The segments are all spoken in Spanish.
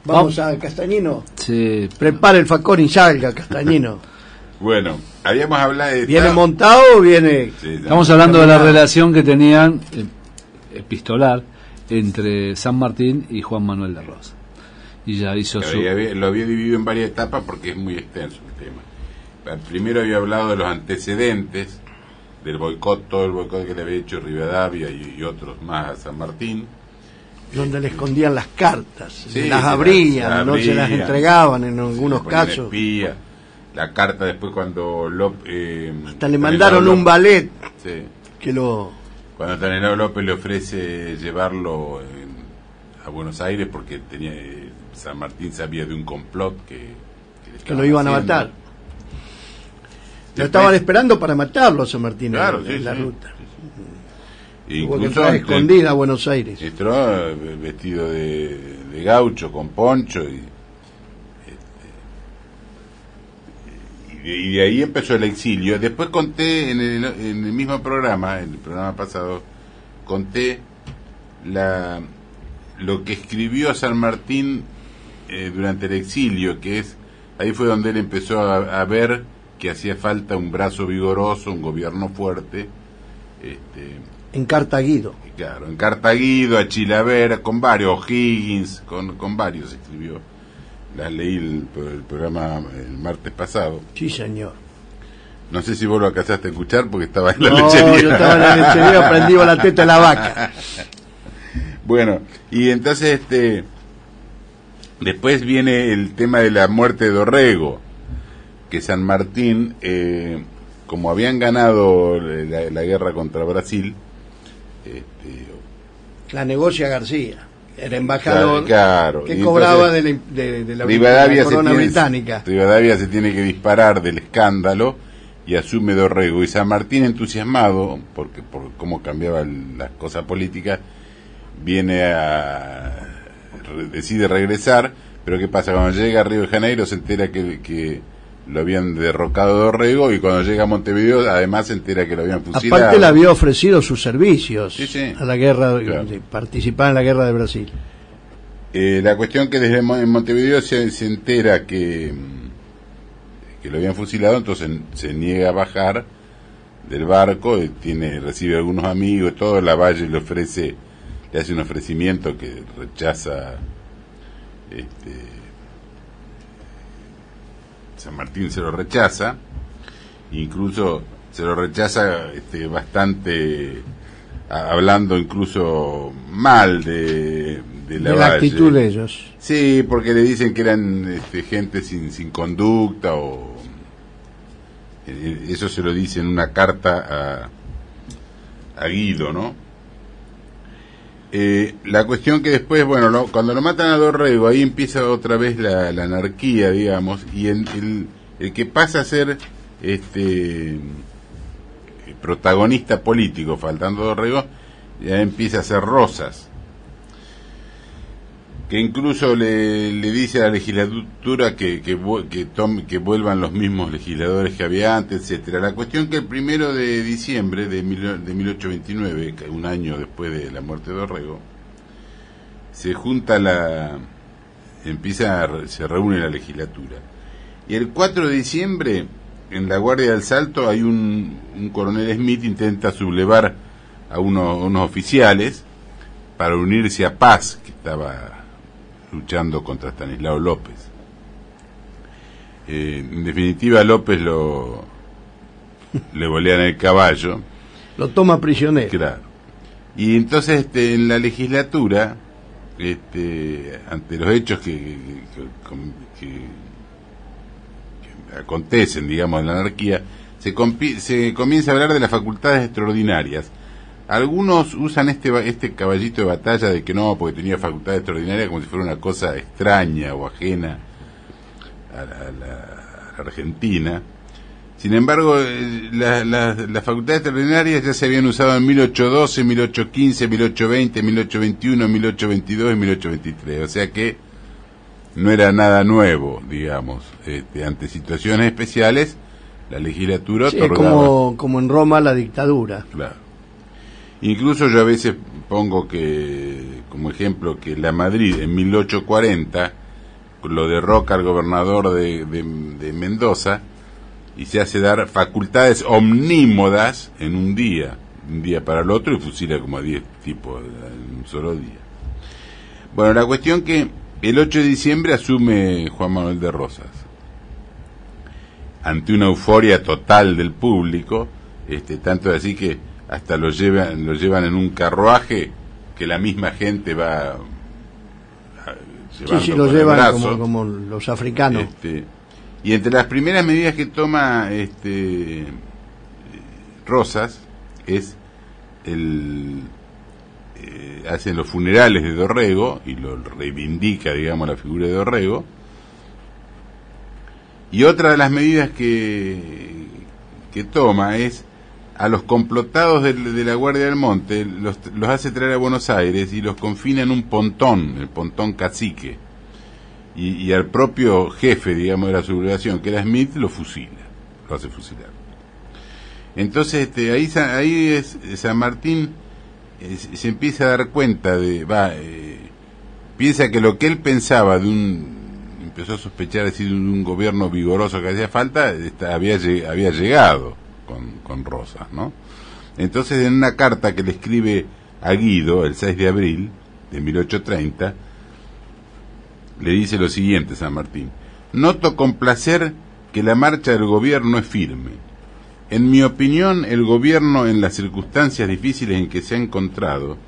Vamos a Castañino. Sí. Prepare el facón y salga, Castañino. Bueno, habíamos hablado de... ¿Viene montado o viene...? Sí, Estamos hablando de la relación que tenían, epistolar, entre San Martín y Juan Manuel de Rosas. Y ya hizo lo había dividido en varias etapas porque es muy extenso el tema. Primero había hablado de los antecedentes del boicot, todo el boicot que le había hecho Rivadavia y otros más a San Martín. Donde le escondían las cartas, Sí, las abrían, no se las entregaban en algunos casos. Espía. La carta después cuando hasta le mandaron un ballet sí, que lo... Cuando Stanislao López le ofrece llevarlo a Buenos Aires porque San Martín sabía de un complot que lo iban a matar. Lo estaban esperando para matarlo a San Martín, claro, en la ruta. Incluso tuvo que entrar escondida a Buenos Aires. Entró vestido de gaucho, con poncho, y de ahí empezó el exilio. Después conté en el mismo programa, en el programa pasado, conté lo que escribió San Martín durante el exilio, que es, ahí fue donde él empezó a ver que hacía falta un brazo vigoroso, un gobierno fuerte. En Cartaguido. Claro, en Cartaguido, a Chilavera, con varios, O'Higgins, con varios escribió. Las leí el programa el martes pasado. Sí, señor. No sé si vos lo alcanzaste a escuchar porque estaba en la no, lechería. Yo estaba en la lechería, prendí la teta de la vaca. Bueno, y entonces después viene el tema de la muerte de Dorrego, que San Martín, como habían ganado la guerra contra Brasil, la negocia García. Era embajador, claro, que cobraba de la corona británica. Rivadavia se tiene que disparar del escándalo y asume Dorrego. Y San Martín, entusiasmado por cómo cambiaban las cosas políticas, decide regresar. Pero ¿qué pasa? Cuando llega a Río de Janeiro se entera que lo habían derrocado Dorrego, y cuando llega a Montevideo además se entera que lo habían fusilado. Aparte le había ofrecido sus servicios sí. a la guerra, claro. Participar en la guerra de Brasil. La cuestión que desde en Montevideo se entera que lo habían fusilado, entonces se niega a bajar del barco, recibe a algunos amigos, todo. Lavalle le hace un ofrecimiento que rechaza. San Martín se lo rechaza, incluso se lo rechaza bastante, hablando incluso mal de la actitud de ellos. Sí, porque le dicen que eran gente sin conducta, o eso se lo dice en una carta a Guido, ¿no? La cuestión que después, bueno, cuando lo matan a Dorrego, ahí empieza otra vez la anarquía, digamos, y el que pasa a ser protagonista político, faltando Dorrego, ya empieza a ser Rosas, que incluso le dice a la legislatura que vuelvan los mismos legisladores que había antes, etcétera. La cuestión que el 1 de diciembre de 1829, un año después de la muerte de Dorrego, se reúne la legislatura. Y el 4 de diciembre, en la Guardia del Salto, hay un coronel Smith intenta sublevar a unos oficiales para unirse a Paz, que estaba luchando contra Stanislao López. En definitiva, López le bolean el caballo. Lo toma prisionero. Claro. Y entonces en la legislatura, ante los hechos que acontecen, digamos, en la anarquía, se comienza a hablar de las facultades extraordinarias. Algunos usan este caballito de batalla de que no, porque tenía facultades extraordinarias, como si fuera una cosa extraña o ajena a la Argentina. Sin embargo, las facultades extraordinarias ya se habían usado en 1812, 1815, 1820, 1821, 1822 y 1823. O sea que no era nada nuevo, digamos. Ante situaciones especiales, la legislatura otorgaba... como en Roma la dictadura. Claro. Incluso yo a veces pongo como ejemplo que la Madrid en 1840 lo derroca al gobernador de Mendoza y se hace dar facultades omnímodas en un día para el otro, y fusila como a 10 tipos en un solo día. Bueno, la cuestión que el 8 de diciembre asume Juan Manuel de Rosas, ante una euforia total del público, tanto así que hasta lo llevan en un carruaje que la misma gente va llevando, sí, lo llevan como los africanos. Y entre las primeras medidas que toma Rosas es hacen los funerales de Dorrego y lo reivindica, digamos, la figura de Dorrego. Y otra de las medidas que toma es a los complotados de la Guardia del Monte, los hace traer a Buenos Aires y los confina en un pontón, el pontón Cacique, y al propio jefe, digamos, de la sublevación, que era Smith, lo hace fusilar. Entonces ahí San Martín se empieza a dar cuenta piensa que lo que él pensaba empezó a sospechar así de un gobierno vigoroso que hacía falta, había llegado con Rosas, ¿no? Entonces, en una carta que le escribe a Guido el 6 de abril de 1830, le dice lo siguiente: San Martín: noto con placer que la marcha del gobierno es firme. En mi opinión, el gobierno, en las circunstancias difíciles en que se ha encontrado,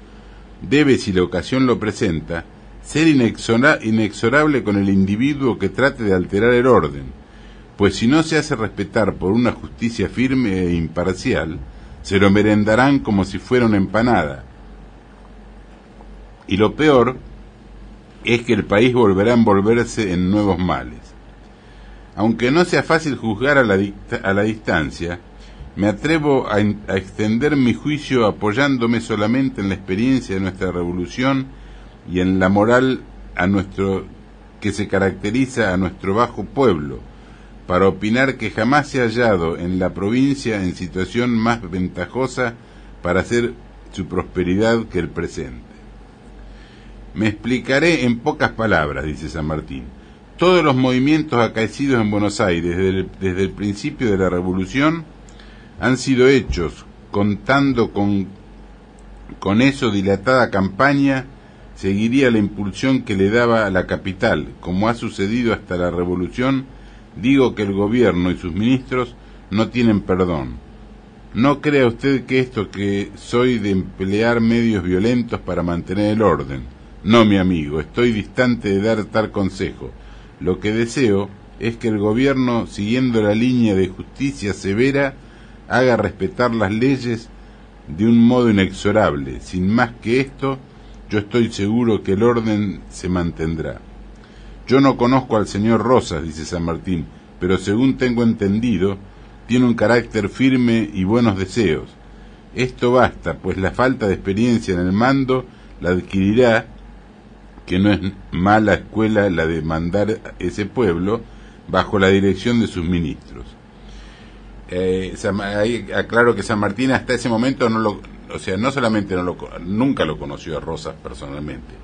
debe, si la ocasión lo presenta, ser inexorable con el individuo que trate de alterar el orden, pues si no se hace respetar por una justicia firme e imparcial, se lo merendarán como si fuera una empanada. Y lo peor es que el país volverá a envolverse en nuevos males. Aunque no sea fácil juzgar a la distancia, me atrevo a extender mi juicio apoyándome solamente en la experiencia de nuestra revolución y en la moral que se caracteriza a nuestro bajo pueblo, para opinar que jamás se ha hallado en la provincia en situación más ventajosa para hacer su prosperidad que el presente. Me explicaré en pocas palabras, dice San Martín. Todos los movimientos acaecidos en Buenos Aires desde el principio de la Revolución han sido hechos contando con eso dilatada campaña. Seguiría la impulsión que le daba a la capital, como ha sucedido hasta la Revolución. Digo que el gobierno y sus ministros no tienen perdón. No crea usted que esto que soy de emplear medios violentos para mantener el orden. No, mi amigo, estoy distante de dar tal consejo. Lo que deseo es que el gobierno, siguiendo la línea de justicia severa, haga respetar las leyes de un modo inexorable. Sin más que esto, yo estoy seguro que el orden se mantendrá. Yo no conozco al señor Rosas, dice San Martín, pero según tengo entendido, tiene un carácter firme y buenos deseos. Esto basta, pues la falta de experiencia en el mando la adquirirá, que no es mala escuela la de mandar ese pueblo bajo la dirección de sus ministros. Ahí aclaro que San Martín hasta ese momento no solamente nunca lo conoció a Rosas personalmente,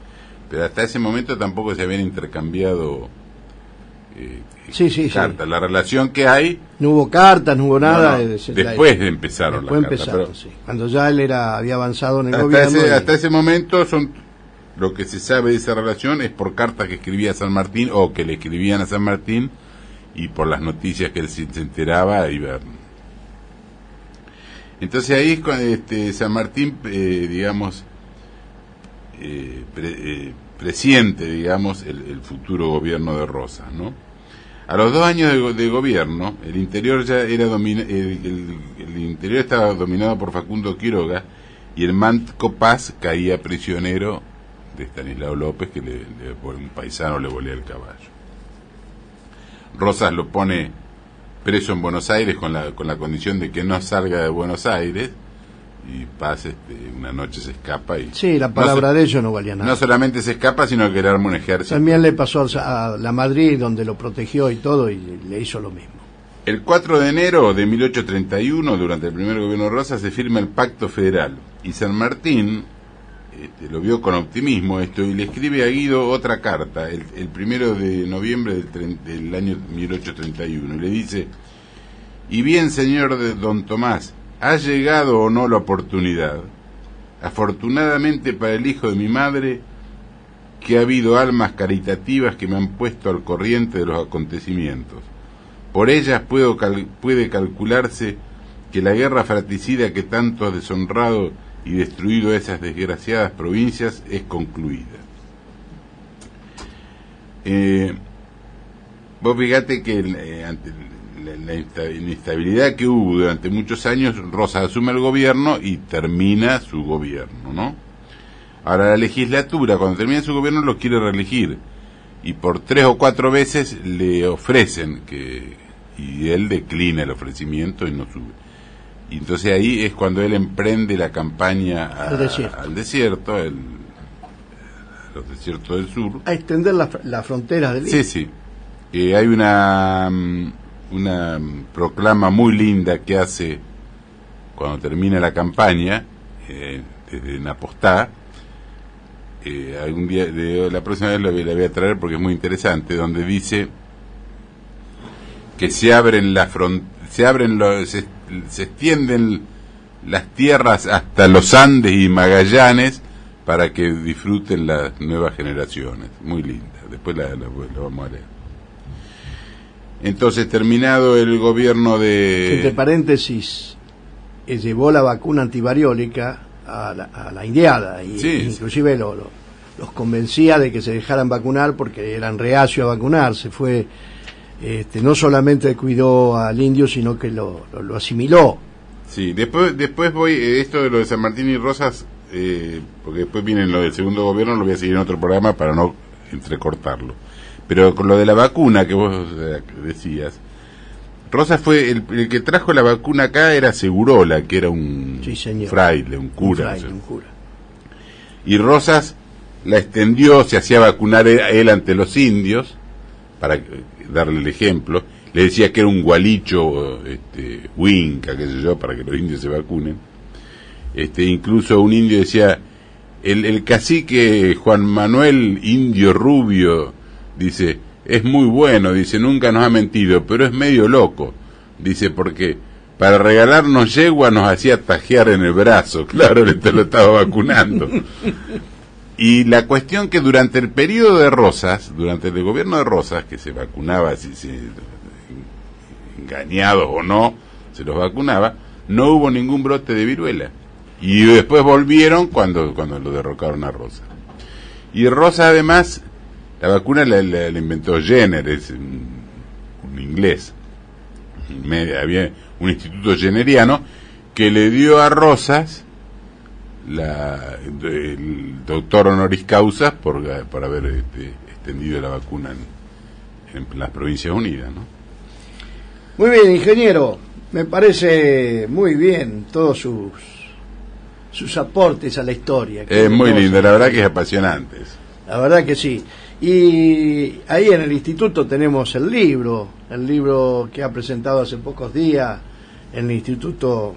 pero hasta ese momento tampoco se habían intercambiado cartas. Sí. La relación que hay... No hubo cartas, no hubo nada. Después empezaron las cartas. Pero, sí. Cuando ya él había avanzado en el gobierno. Hasta ese momento lo que se sabe de esa relación es por cartas que escribía San Martín o que le escribían a San Martín y por las noticias que él se enteraba. Entonces ahí San Martín, presiente, digamos, el futuro gobierno de Rosas, ¿no? A los 2 años de gobierno, el interior ya era el interior estaba dominado por Facundo Quiroga y el Manco Paz caía prisionero de Estanislao López, que por un paisano le volea el caballo. Rosas lo pone preso en Buenos Aires con la condición de que no salga de Buenos Aires, y Paz una noche se escapa y... Sí, la palabra de ellos no valía nada. No solamente se escapa, sino que le arma un ejército. También le pasó a la Madrid, donde lo protegió y todo, y le hizo lo mismo. El 4 de enero de 1831, durante el primer gobierno de Rosas, se firma el Pacto Federal, y San Martín lo vio con optimismo esto y le escribe a Guido otra carta, el 1 de noviembre del año 1831, y le dice: y bien, señor de don Tomás, ¿ha llegado o no la oportunidad? Afortunadamente para el hijo de mi madre, que ha habido almas caritativas que me han puesto al corriente de los acontecimientos. Por ellas puede calcularse que la guerra fratricida que tanto ha deshonrado y destruido esas desgraciadas provincias es concluida. Vos fíjate que ante la inestabilidad que hubo durante muchos años, Rosas asume el gobierno y termina su gobierno, ¿no? Ahora la legislatura, cuando termina su gobierno, lo quiere reelegir, y por 3 o 4 veces le ofrecen y él declina el ofrecimiento y no sube. Y entonces ahí es cuando él emprende la campaña al desierto, los desiertos del sur. A extender las fronteras del Sí, sí. Hay una proclama muy linda que hace cuando termina la campaña, desde Napostá. Algún día, la próxima vez la voy a traer porque es muy interesante, donde dice que se extienden las tierras hasta los Andes y Magallanes para que disfruten las nuevas generaciones. Muy linda, después la vamos a leer. Entonces, terminado el gobierno de... Entre paréntesis, llevó la vacuna antivariólica a la indiada, y sí, inclusive los convencía de que se dejaran vacunar porque eran reacios a vacunarse. Fue... no solamente cuidó al indio, sino que lo asimiló. Sí, después voy, esto de lo de San Martín y Rosas, porque después viene lo del segundo gobierno, lo voy a seguir en otro programa para no entrecortarlo. Pero con lo de la vacuna que vos decías, Rosas fue el que trajo la vacuna acá, era Segurola, que era un fraile, un cura. Un cura. Y Rosas la extendió, se hacía vacunar él ante los indios, para darle el ejemplo, le decía que era un gualicho, huinca, qué sé yo, para que los indios se vacunen. Incluso un indio decía, el cacique Juan Manuel Indio Rubio, dice, es muy bueno, dice, nunca nos ha mentido, pero es medio loco, dice, porque para regalarnos yegua nos hacía tajear en el brazo, claro, lo estaba vacunando. Y la cuestión que durante el periodo de Rosas, durante el gobierno de Rosas, que se vacunaba, si engañados o no, se los vacunaba, no hubo ningún brote de viruela. Y después volvieron cuando lo derrocaron a Rosas. Y Rosas, además, la vacuna la inventó Jenner, es un inglés. Había un instituto jenneriano que le dio a Rosas el doctor honoris causa por haber extendido la vacuna en las Provincias Unidas, ¿no? Muy bien, ingeniero, me parece muy bien todos sus aportes a la historia. Es muy lindo, la verdad que es apasionante eso. La verdad que sí. Y ahí en el instituto tenemos el libro que ha presentado hace pocos días en el instituto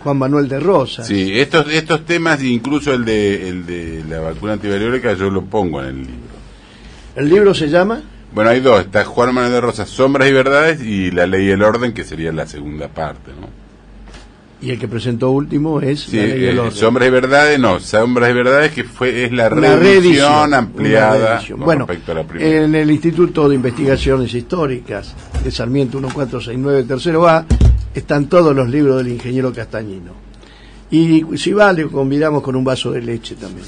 Juan Manuel de Rosas. Sí, estos temas, incluso el de la vacuna antivariólica, yo lo pongo en el libro. ¿El libro se llama? Bueno, hay dos, está Juan Manuel de Rosas, Sombras y Verdades, y La Ley y el Orden, que sería la segunda parte, ¿no? Y el que presentó último es sí, La Ley y el Orden. Sombras y Verdades, no, Sombras y Verdades, que es la reedición ampliada bueno, respecto a la primera. En el Instituto de Investigaciones Históricas de Sarmiento 1469, tercero A, están todos los libros del ingeniero Castañino. Y si va, le convidamos con un vaso de leche también.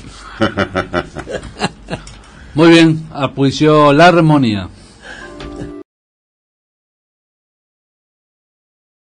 Muy bien, apuició la armonía.